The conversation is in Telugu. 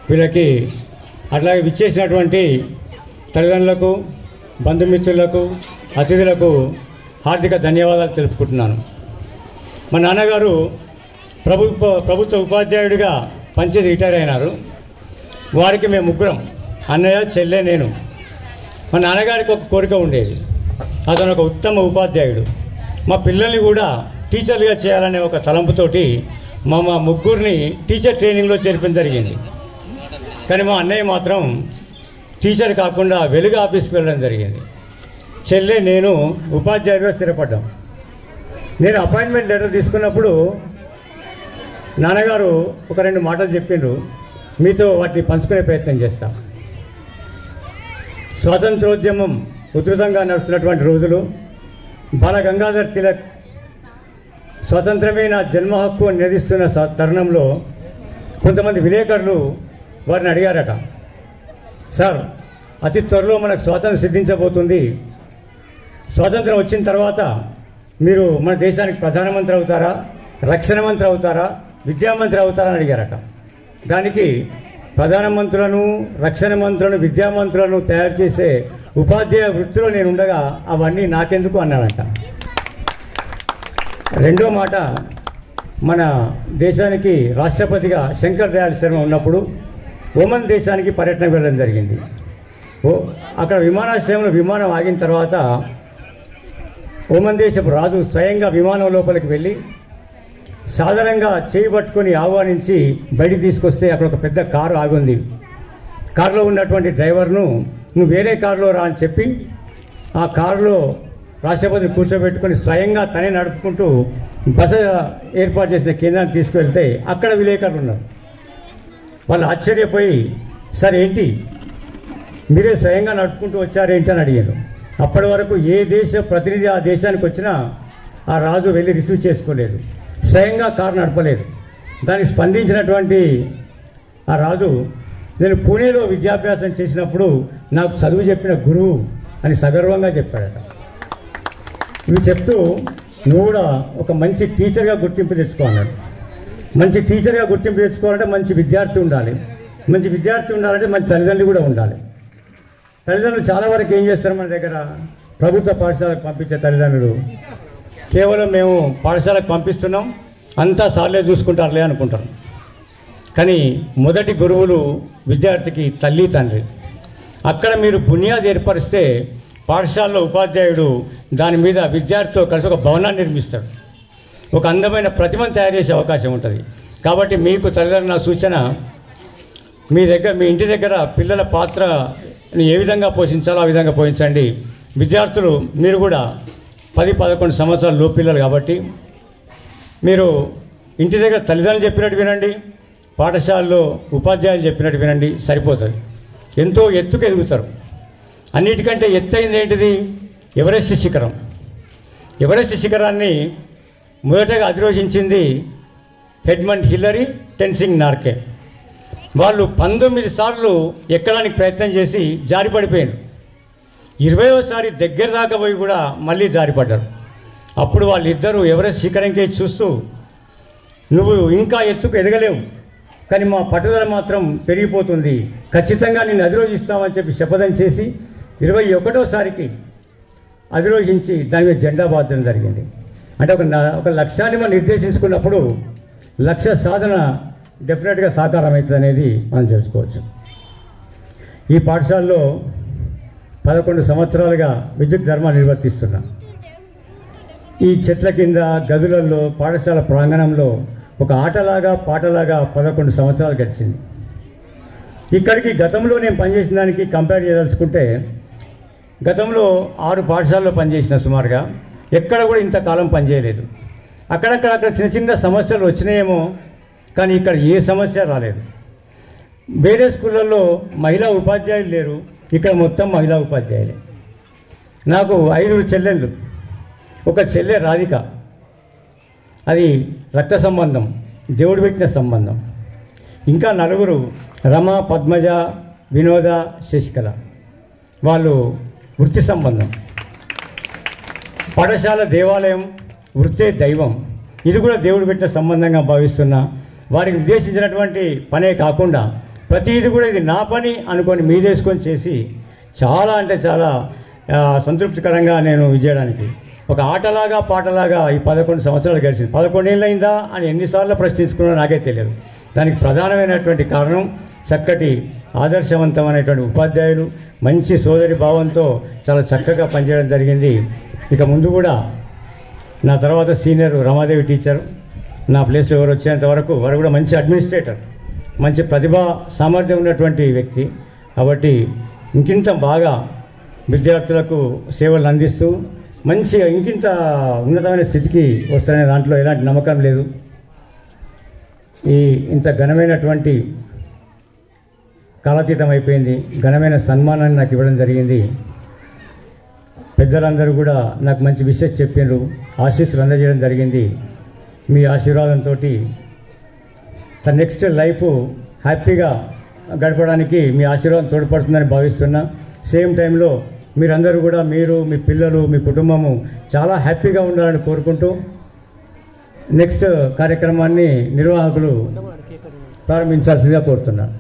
వీళ్ళకి అట్లాగే విచ్చేసినటువంటి తల్లిదండ్రులకు, బంధుమిత్రులకు, అతిథులకు హార్దిక ధన్యవాదాలు తెలుపుకుంటున్నాను. మా నాన్నగారు ప్రభుత్వ ఉపాధ్యాయుడిగా పనిచేసి రిటైర్ అయినారు. వారికి మేము ముగ్గురం, అన్నయ్య, చెల్లె, నేను. మా నాన్నగారికి ఒక కోరిక ఉండేది, అతను ఒక ఉత్తమ ఉపాధ్యాయుడు. మా పిల్లల్ని కూడా టీచర్లుగా చేయాలనే ఒక తలంపుతోటి మా ముగ్గురిని టీచర్ ట్రైనింగ్లో చేర్పడం జరిగింది. కానీ మా అన్నయ్య మాత్రం టీచర్ కాకుండా వెలుగు ఆఫీస్కి వెళ్ళడం జరిగింది. చెల్లె, నేను ఉపాధ్యాయుడిగా స్థిరపడ్డాం. నేను అపాయింట్మెంట్ లెటర్ తీసుకున్నప్పుడు నాన్నగారు ఒక 2 మాటలు చెప్పిండ్రు, మీతో వాటిని పంచుకునే ప్రయత్నం చేస్తాం. స్వాతంత్రోద్యమం ఉధృతంగా నడుస్తున్నటువంటి రోజులు, బాల గంగాధర్ తిలక్ స్వతంత్రమైన జన్మ హక్కు అని నినదిస్తున్న తరుణంలో కొంతమంది విలేకరులు వారిని అడిగారట, సార్, అతి త్వరలో మనకు స్వాతంత్రం సిద్ధించబోతుంది, స్వాతంత్రం వచ్చిన తర్వాత మీరు మన దేశానికి ప్రధానమంత్రి అవుతారా, రక్షణ మంత్రి అవుతారా, విద్యామంత్రి అవుతారా అని అడిగారట. దానికి ప్రధానమంత్రులను, రక్షణ మంత్రులను, విద్యామంత్రులను తయారు చేసే ఉపాధ్యాయ వృత్తిలో నేను ఉండగా అవన్నీ నాకెందుకు అన్నాడంట. రెండో మాట, మన దేశానికి రాష్ట్రపతిగా శంకర్ దయాళ్ శర్మ ఉన్నప్పుడు ఒమన్ దేశానికి పర్యటన వెళ్ళడం జరిగింది. అక్కడ విమానాశ్రయంలో విమానం ఆగిన తర్వాత ఒమన్ దేశపు రాజు స్వయంగా విమానం లోపలికి వెళ్ళి సాధారణంగా చేయి పట్టుకొని ఆహ్వానించి బయటికి తీసుకొస్తే అక్కడ ఒక పెద్ద కారు ఆగుంది. కారులో ఉన్నటువంటి డ్రైవర్ను నువ్వు వేరే కారులో రా అని చెప్పి ఆ కారులో రాష్ట్రపతిని కూర్చోబెట్టుకొని స్వయంగా తనే నడుపుకుంటూ బస ఏర్పాటు చేసిన కేంద్రాన్ని తీసుకువెళ్తే అక్కడ విలేకరులు ఉన్నారు. వాళ్ళు ఆశ్చర్యపోయి, సార్ ఏంటి మీరే స్వయంగా నడుపుకుంటూ వచ్చారేంటి అని అడిగారు. అప్పటి వరకు ఏ దేశ ప్రతినిధి ఆ దేశానికి వచ్చినా ఆ రాజు వెళ్ళి రిసీవ్ చేసుకోలేదు, స్వయంగా కారు నడపలేదు. దానికి స్పందించినటువంటి ఆ రాజు, నేను పూణేలో విద్యాభ్యాసం చేసినప్పుడు నాకు చదువు చెప్పిన గురువు అని సగర్వంగా చెప్పాడట. ఇవి చెప్తూ నువ్వు కూడా ఒక మంచి టీచర్గా గుర్తింపు తెచ్చుకో అన్నాడు. మంచి టీచర్గా గుర్తింపు తెచ్చుకోవాలంటే మంచి విద్యార్థి ఉండాలి. మంచి విద్యార్థి ఉండాలంటే మంచి తల్లిదండ్రులు కూడా ఉండాలి. తల్లిదండ్రులు చాలా వరకు ఏం చేస్తారు, మన దగ్గర ప్రభుత్వ పాఠశాలకు పంపించే తల్లిదండ్రులు కేవలం మేము పాఠశాలకు పంపిస్తున్నాం, అంతా సార్లే చూసుకుంటారులే అనుకుంటారు. కానీ మొదటి గురువులు విద్యార్థికి తల్లి, తండ్రి. అక్కడ మీరు బునియాది ఏర్పరిస్తే పాఠశాలలో ఉపాధ్యాయుడు దాని మీద విద్యార్థితో కలిసి ఒక భవనాన్ని నిర్మిస్తాడు, ఒక అందమైన ప్రతిమను తయారు చేసే అవకాశం ఉంటుంది. కాబట్టి మీకు తల్లిదండ్రుల సూచన, మీ ఇంటి దగ్గర పిల్లల పాత్రని ఏ విధంగా పోషించాలో ఆ విధంగా పోషించండి. విద్యార్థులు మీరు కూడా 10-11 సంవత్సరాల లోపు పిల్లలు కాబట్టి మీరు ఇంటి దగ్గర తల్లిదండ్రులు చెప్పినట్టు వినండి, పాఠశాలలో ఉపాధ్యాయులు చెప్పినట్టు వినండి, సరిపోతుంది. ఎంతో ఎత్తుకు ఎదుగుతారు. అన్నిటికంటే ఎత్తైంది ఏంటిది? ఎవరెస్ట్ శిఖరం. ఎవరెస్ట్ శిఖరాన్ని మొదటగా అధిరోహించింది ఎడ్మండ్ హిల్లరీ, టెన్సింగ్ నార్కే. వాళ్ళు 19 సార్లు ఎక్కడానికి ప్రయత్నం చేసి జారిపడిపోయారు. 20వసారి దగ్గర దాకా పోయి కూడా మళ్ళీ జారిపడ్డారు. అప్పుడు వాళ్ళిద్దరూ ఎవరెస్ట్ శిఖరంకే చూస్తూ, నువ్వు ఇంకా ఎత్తుకు ఎదగలేవు, కానీ మా పట్టుదల మాత్రం పెరిగిపోతుంది, ఖచ్చితంగా నేను అధిరోహిస్తామని చెప్పి శపథం చేసి 21వసారికి అధిరోహించి దాని మీద జెండా బాధడం జరిగింది. అంటే ఒక లక్ష్యాన్ని మనం నిర్దేశించుకున్నప్పుడు లక్ష్య సాధన డెఫినెట్గా సాకారం అవుతుంది అనేది మనం తెలుసుకోవచ్చు. ఈ పాఠశాలలో 11 సంవత్సరాలుగా విద్యుత్ ధర్మాన్ని నిర్వర్తిస్తున్నా. ఈ చెట్ల కింద, గదులలో, పాఠశాల ప్రాంగణంలో ఒక ఆటలాగా పాటలాగా 11 సంవత్సరాలు గడిచింది. ఇక్కడికి గతంలో నేను పనిచేసిన దానికి కంపేర్ చేయదలుచుకుంటే, గతంలో 6 పాఠశాలలో పనిచేసిన సుమారుగా, ఎక్కడ కూడా ఇంతకాలం పనిచేయలేదు. అక్కడక్కడ చిన్న చిన్న సమస్యలు వచ్చినాయేమో, కానీ ఇక్కడ ఏ సమస్య రాలేదు. వేరే స్కూళ్ళల్లో మహిళా ఉపాధ్యాయులు లేరు, ఇక్కడ మొత్తం మహిళా ఉపాధ్యాయులే. నాకు 5 చెల్లెళ్ళు. ఒక చెల్లె రాధిక, అది రక్త సంబంధం, దేవుడు పెట్టిన సంబంధం. ఇంకా 4 రమ, పద్మజ, వినోద, శశికళ, వాళ్ళు వృత్తి సంబంధం. పాఠశాల దేవాలయం, వృత్తే దైవం, ఇది కూడా దేవుడు పెట్టిన సంబంధంగా భావిస్తున్నా. వారికి ఉద్దేశించినటువంటి పనే కాకుండా ప్రతిదీ కూడా ఇది నా పని అనుకొని మీదేసుకొని చేసి చాలా అంటే చాలా సంతృప్తికరంగా నేను విజయడానికి ఒక ఆటలాగా పాటలాగా ఈ 11 సంవత్సరాలు గడిచింది. 11 ఏళ్ళు అయిందా అని ఎన్నిసార్లు ప్రశ్నించుకున్నా నాకే తెలియదు. దానికి ప్రధానమైనటువంటి కారణం చక్కటి ఆదర్శవంతమైనటువంటి ఉపాధ్యాయులు, మంచి సోదరి భావంతో చాలా చక్కగా పనిచేయడం జరిగింది. ఇక ముందు కూడా నా తర్వాత సీనియర్ రమాదేవి టీచర్, నా ప్లేస్లో ఎవరు వచ్చేంత వరకు వారు కూడా మంచి అడ్మినిస్ట్రేటర్, మంచి ప్రతిభా సామర్థ్యం ఉన్నటువంటి వ్యక్తి. కాబట్టి ఇంకింత బాగా విద్యార్థులకు సేవలు అందిస్తూ మంచిగా ఇంకింత ఉన్నతమైన స్థితికి వస్తారనే దాంట్లో ఎలాంటి నమ్మకం లేదు. ఇంత ఘనమైనటువంటి కాలాతీతం అయిపోయింది. ఘనమైన సన్మానాన్ని నాకు ఇవ్వడం జరిగింది. పెద్దలందరూ కూడా నాకు మంచి విషెస్ చెప్పినారు, ఆశీస్సులు అందజేయడం జరిగింది. మీ ఆశీర్వాదంతో తన నెక్స్ట్ లైఫ్ హ్యాపీగా గడపడానికి మీ ఆశీర్వాదం తోడ్పడుతుందని భావిస్తున్నా. సేమ్ టైంలో మీరందరూ కూడా మీరు, మీ పిల్లలు, మీ కుటుంబము చాలా హ్యాపీగా ఉండాలని కోరుకుంటూ నెక్స్ట్ కార్యక్రమాన్ని నిర్వాహకులు ప్రారంభించాల్సిందిగా కోరుతున్నాను.